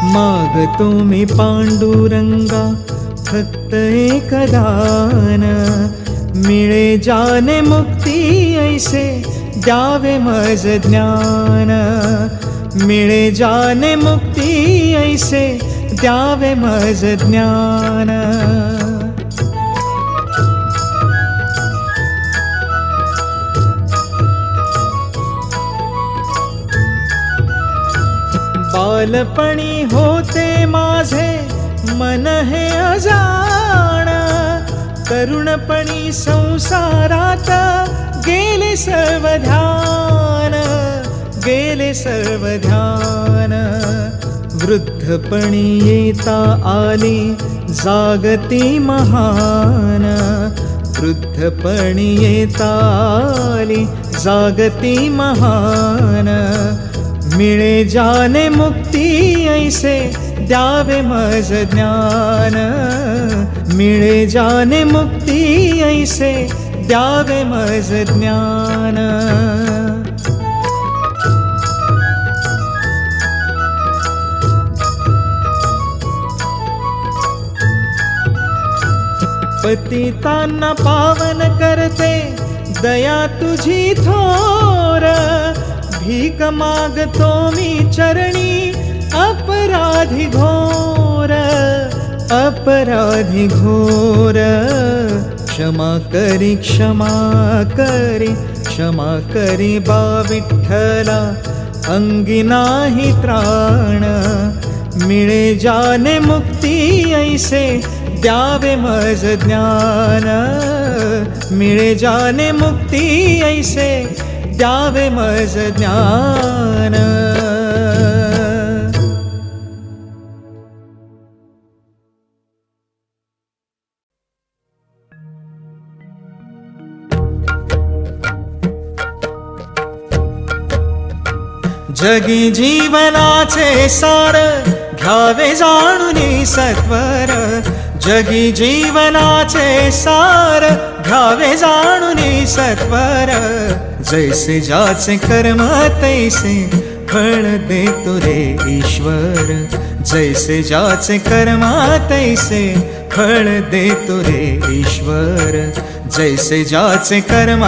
मागतो मी पांडुरंगा फक्त एक दान, मिळे जाने मुक्ती ऐसे द्यावे मज ज्ञान, मिळे जाने मुक्ती ऐसे द्यावे मज ज्ञान. बालपणी होते माझे मन हे अजाण, तरुणपणी संसारात गेले सर्व ध्यान, गेले सर्व ध्यान. वृद्धपणी येता आली जागती महान, वृद्धपणी येता आली जागती महान. मिळे जाने मुक्ती ऐसे द्यावे मज ज्ञान, मिळे जाने मुक्ती ऐसे द्यावे मज ज्ञान. पतितांना पावन करते दया तुझी थोर, भीक मागतो मी चरणी अपराधी घोर, अपराधी घोर. क्षमा करी क्षमा करी क्षमा करी बा विठ्ठला, अंगी नाही त्राण. मिळे जाने मुक्ती ऐसे द्यावे मज ज्ञान, मिळे जाने मुक्ती ऐसे द्यावे मज ज्ञान. जगी जीवनाचे सार घ्यावे जाणूनी सत्वर, जगी जीवनाचे सार घ्यावे जाणूनी सत्वर. जैसे ज्याचे कर्म तैसे फळ देतो रे ईश्वर, जैसे ज्याचे कर्म तैसे फळ देतो रे ईश्वर, जैसे ज्याचे कर्म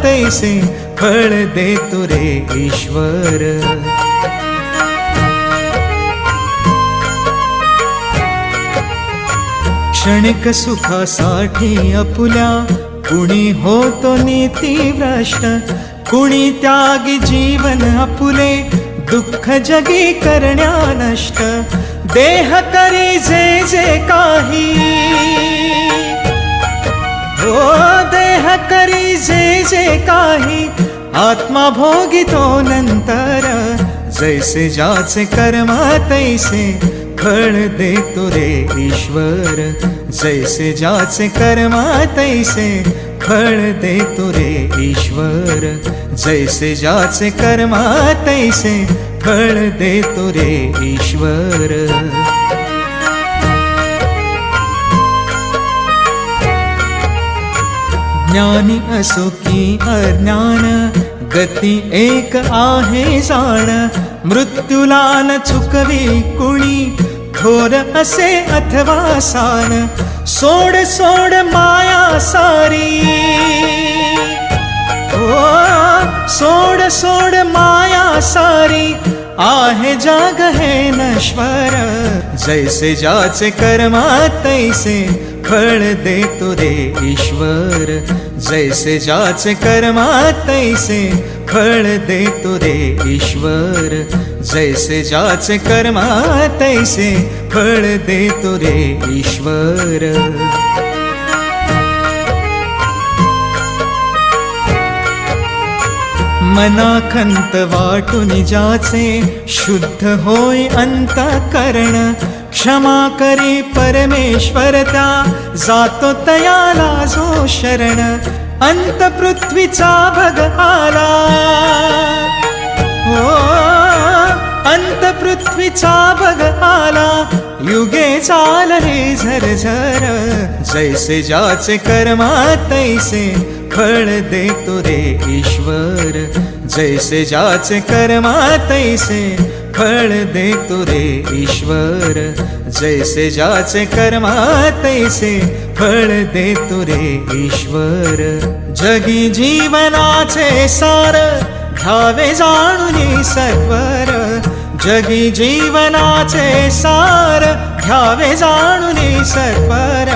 तैसे फळ देतो रे ईश्वर. क्षणिक सुखासाठी आपुल्या कुणी होतो नीतिभ्रष्ट, कुणी त्यागी जीवन आपुले दुःख जगी करण्या नष्ट. देह करी जे जे काही, हो देह करी जे जे काही, आत्मा भोगितो नंतर. जैसे ज्याचे कर्म तैसे फळ देतो रे ईश्वर, जैसे ज्याचे कर्म तैसे फळ देतो रे ईश्वर, जैसे ज्याचे कर्म तैसे फळ देतो रे ईश्वर. ज्ञानी असो की अज्ञान गती एक आहे जाण, मृत्यूला न चुकवी कुणी थोर असे अथवा सान. सोड सोड माया सारी, ओ सोड सोड माया सारी, आहे जग हे नश्वर. जैसे ज्याचे कर्म तैसे फळ देतो रे ईश्वर, जैसे ज्याचे कर्म तैसे फळ देतो रे ईश्वर, जैसे ज्याचे कर्म तैसे फळ देतो रे ईश्वर. मनाखंत वाटून ज्याचे शुद्ध होय अंतःकरण, क्षमा करी परमेश्वर त्या जातो तयाला जो शरण. अंत पृथ्वीचा भग आला, हो अंत पृथ्वीचा भग आला, युगे चालले झरझर. जैसे ज्याचे कर्म तैसे फळ देतो रे ईश्वर, जैसे ज्याचे कर्म तैसे फळ देतो रे ईश्वर. जैसे ज्याचे कर्मा तैसे फळ देतो रे ईश्वर. जगी जीवनाचे सार घ्यावे जाणून सत्वर. जगी जीवनाचे सार घ्यावे जाणून सत्वर.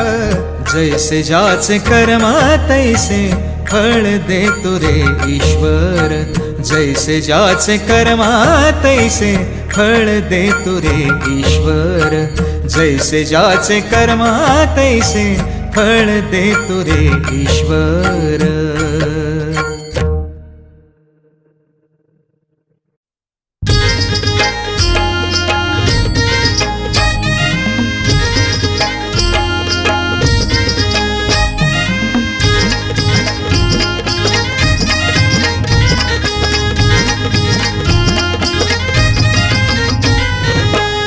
जैसे ज्याचे कर्म तैसे फळ देतो रे ईश्वर. जैसे ज्याचे कर्म तैसे फळ देतो रे ईश्वर. जैसे ज्याचे कर्म तैसे फळ देतो रे ईश्वर.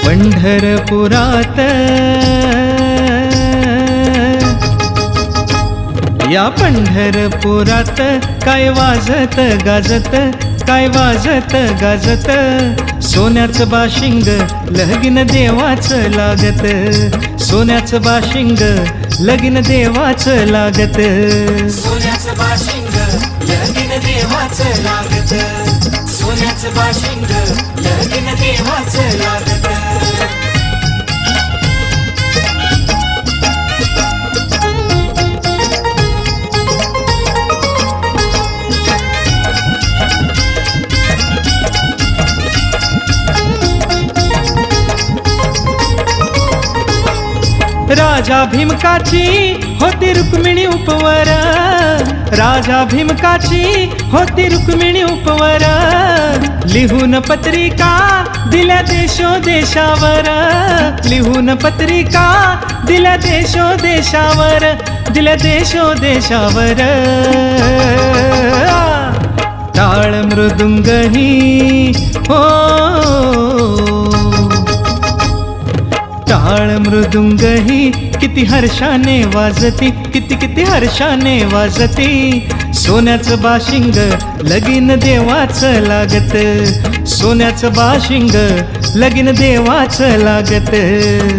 पंढरपुरात या पंढरपुरात काय वाजत गाजत, काय वाजत गाजत. सोन्याचं बाशिंग लगीन देवाचं लागत. सोन्याचं बाशिंग लगीन देवाचं लागत. सोन्याचं बाशिंग लगीन देवाचं लागत. सोन्याचं बाशिंग लगीन देवाचं लागत. राजा भीमकाची होती रुक्मिणी उपवर. राजा भीमकाची होती रुक्मिणी उपवर. लिहून पत्रिका दिल्या देशोदेशावर. लिहून पत्रिका दिल्या देशोदेशावर. दिल्या देशोदेशावर. टाळ मृदुंगही हो, टाळ मृदुंगही किती हर्षाने वाजती. किती हर्षाने वाजती. सोन्याचं बाशिंग लगीन देवाचं लागत. सोन्याचं बाशिंग लगीन देवाचं लागत.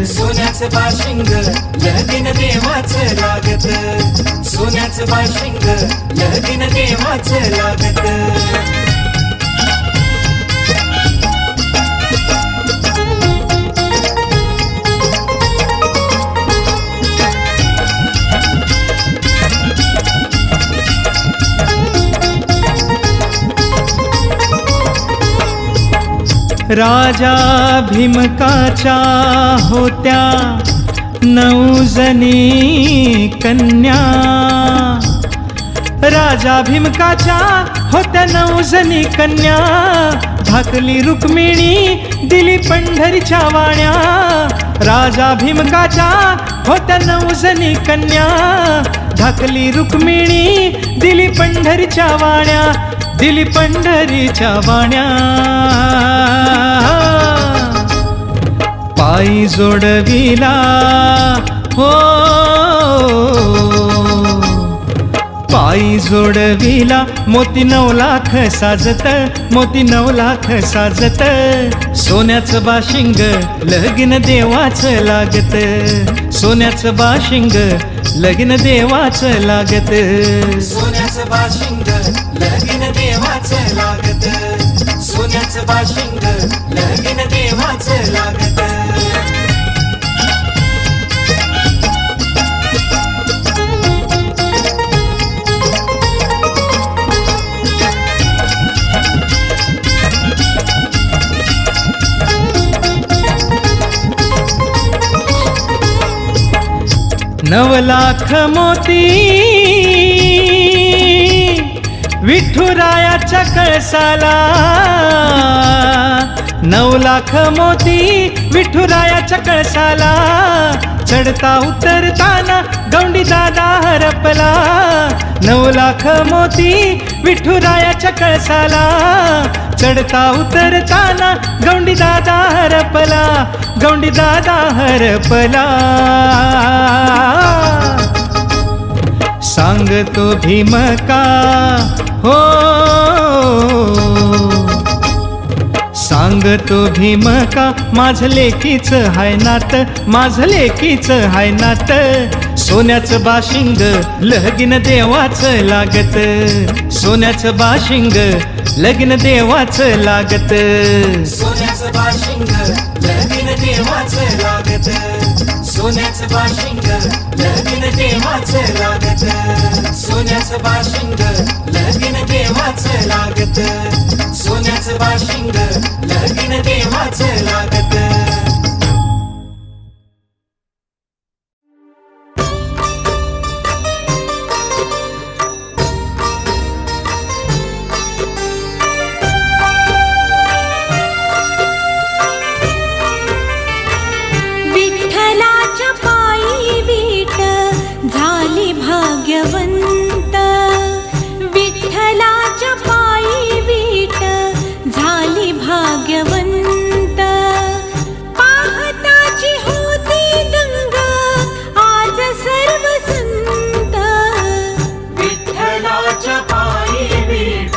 सोन्याचं बाशिंग लगीन देवाचं लागत. सोन्याचं बाशिंग लगीन देवाचं लागत. राजा भीमकाच्या होत्या 9 जणी कन्या. राजा भीमकाच्या होत्या 9 जणी कन्या. धाकली रुक्मिणी दिली पंढरीच्या वाण्या. राजा भीमकाच्या होत्या 9 जणी कन्या. धाकली रुक्मिणी दिली पंढरीच्या वाण्या. दिली पंढरीच्या वाण्या. पायी जोडविला हो, पायी जोडविला. मोती 9 लाख साजत. मोती 9 लाख साजत. सोन्याचं बाशिंग लगीन देवाचं लागत. सोन्याचं बाशिंग लगीन देवाचं लागत. सोन्याचं बाशिंग लगीन देवाचं लागत. सोन्याचं बाशिंग लगीन देवाचं लागत. नव लाख मोती विठुरायाच्या कळसाला. 9 लाख मोती विठुरायाच्या कळसाला. चढता उतरताना गौंडी दादा हरपला. 9 लाख मोती विठुरायाच्या कळसाला. चढता उतरताना गौंडी दादा हरपला. गौंडी दादा हरपला. सांगतो भीमका हो, सांगतो भीम का माझं लेकीच हाय नात, माझं लेकीच हाय नात. सोन्याचं बाशिंग लगीन देवाचं लागत, सोन्याचं बाशिंग लगीन देवाचं लागत. सोन्याचं बाशिंग लगीन देवाचं लागत, सोन्याचं बाशिंग लगीन देवाचं लागत, सोन्याचं बाशिंग लगीन देवाचं लागत, सोन्याचं बाशिंग लगीन देवाचं लागत. विठ्ठलाच्या पायी वीट झाली भाग्यवंत, विठ्ठलाच्या पायी वीट झाली भाग्यवंत. पाहताची होती दंग आज सर्व संत, विठ्ठलाच्या पायी वीट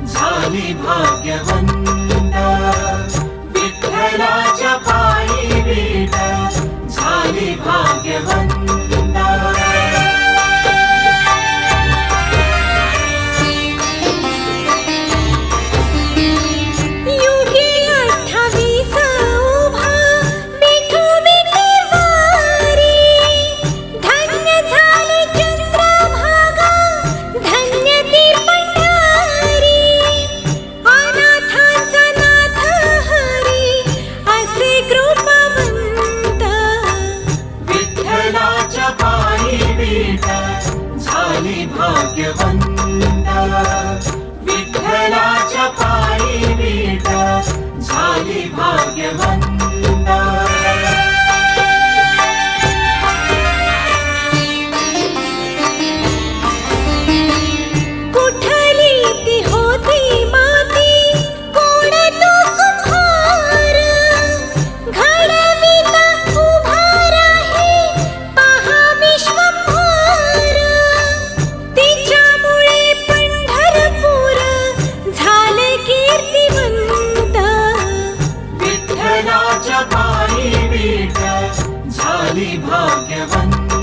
झाली भाग्यवंत, विठ्ठलाच्या पायी वीट झाली भाग्यवंत. युगे 28 उभा विठू विठेवारी, धन्य झाली चंद्रभागा, धन्य ती पंढरी. अनाथांचा नाथ हरी असे कृपावंत, विठ्ठलाच्या पायी वीट झाली भाग्यवंत, विठ्ठलाच्या पायी वीट झाली भाग्यवंत. कुठली ती होती माती कोण तो कुंभार, घडविता उभा राही पहा विश्वंभर. तिच्यामुळे पंढरपूर झाले कीर्तिवंत, विठ्ठलाच्या पायी वीट झाली भाग्यवंत,